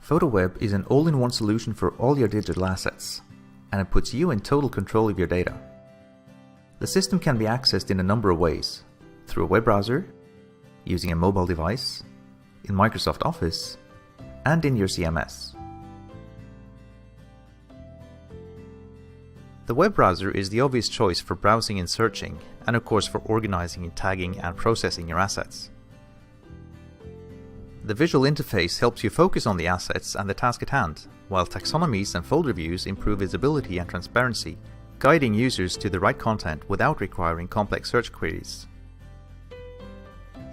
FotoWeb is an all-in-one solution for all your digital assets, and it puts you in total control of your data. The system can be accessed in a number of ways: through a web browser, using a mobile device, in Microsoft Office, and in your CMS. The web browser is the obvious choice for browsing and searching, and of course for organizing and tagging and processing your assets. The visual interface helps you focus on the assets and the task at hand, while taxonomies and folder views improve visibility and transparency, guiding users to the right content without requiring complex search queries.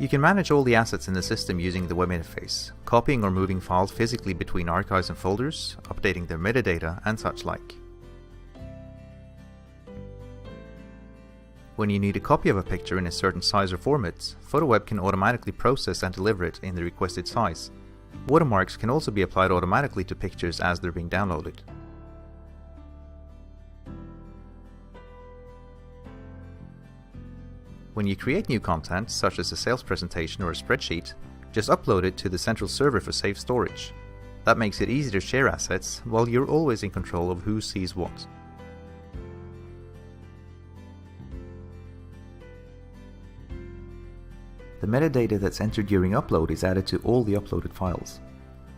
You can manage all the assets in the system using the web interface, copying or moving files physically between archives and folders, updating their metadata and such like. When you need a copy of a picture in a certain size or format, FotoWeb can automatically process and deliver it in the requested size. Watermarks can also be applied automatically to pictures as they're being downloaded. When you create new content, such as a sales presentation or a spreadsheet, just upload it to the central server for safe storage. That makes it easy to share assets, while you're always in control of who sees what. The metadata that's entered during upload is added to all the uploaded files.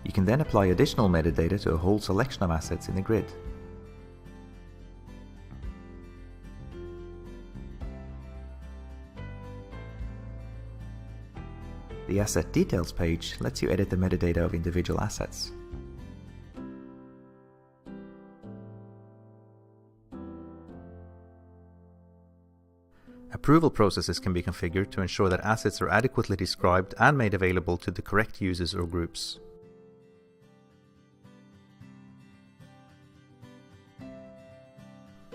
You can then apply additional metadata to a whole selection of assets in the grid. The Asset Details page lets you edit the metadata of individual assets. Approval processes can be configured to ensure that assets are adequately described and made available to the correct users or groups.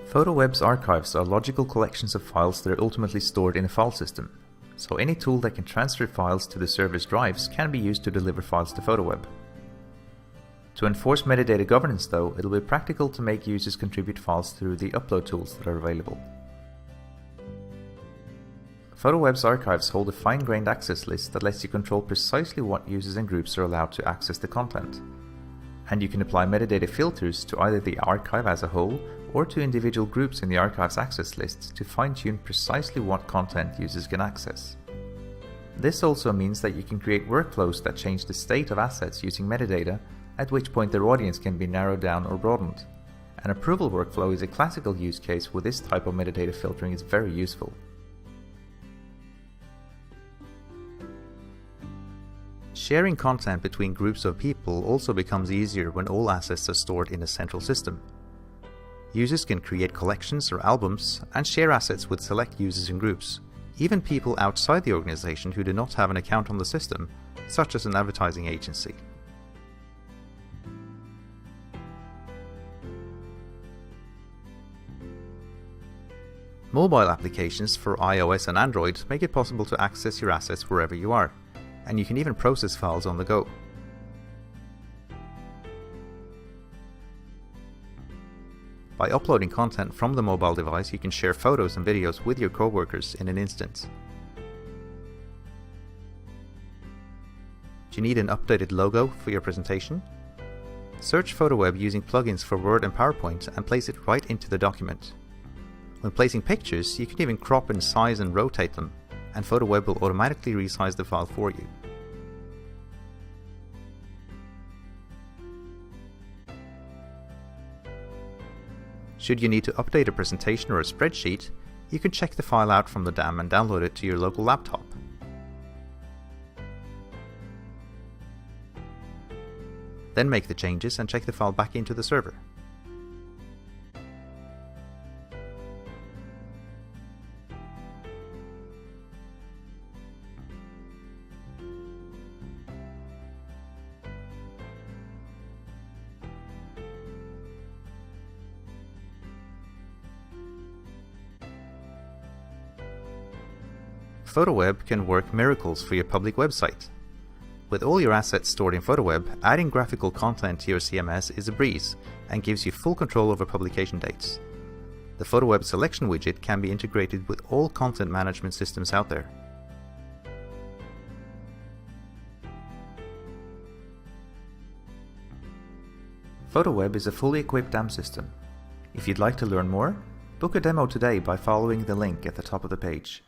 FotoWeb's archives are logical collections of files that are ultimately stored in a file system, so any tool that can transfer files to the server's drives can be used to deliver files to FotoWeb. To enforce metadata governance though, it'll be practical to make users contribute files through the upload tools that are available. FotoWeb's archives hold a fine-grained access list that lets you control precisely what users and groups are allowed to access the content. And you can apply metadata filters to either the archive as a whole or to individual groups in the archive's access list to fine-tune precisely what content users can access. This also means that you can create workflows that change the state of assets using metadata, at which point their audience can be narrowed down or broadened. An approval workflow is a classical use case where this type of metadata filtering is very useful. Sharing content between groups of people also becomes easier when all assets are stored in a central system. Users can create collections or albums and share assets with select users and groups, even people outside the organization who do not have an account on the system, such as an advertising agency. Mobile applications for iOS and Android make it possible to access your assets wherever you are, and you can even process files on the go. By uploading content from the mobile device, you can share photos and videos with your coworkers in an instant. Do you need an updated logo for your presentation? Search FotoWeb using plugins for Word and PowerPoint and place it right into the document. When placing pictures, you can even crop and size and rotate them, and FotoWeb will automatically resize the file for you. Should you need to update a presentation or a spreadsheet, you can check the file out from the DAM and download it to your local laptop. Then make the changes and check the file back into the server. FotoWeb can work miracles for your public website. With all your assets stored in FotoWeb, adding graphical content to your CMS is a breeze and gives you full control over publication dates. The FotoWeb selection widget can be integrated with all content management systems out there. FotoWeb is a fully equipped DAM system. If you'd like to learn more, book a demo today by following the link at the top of the page.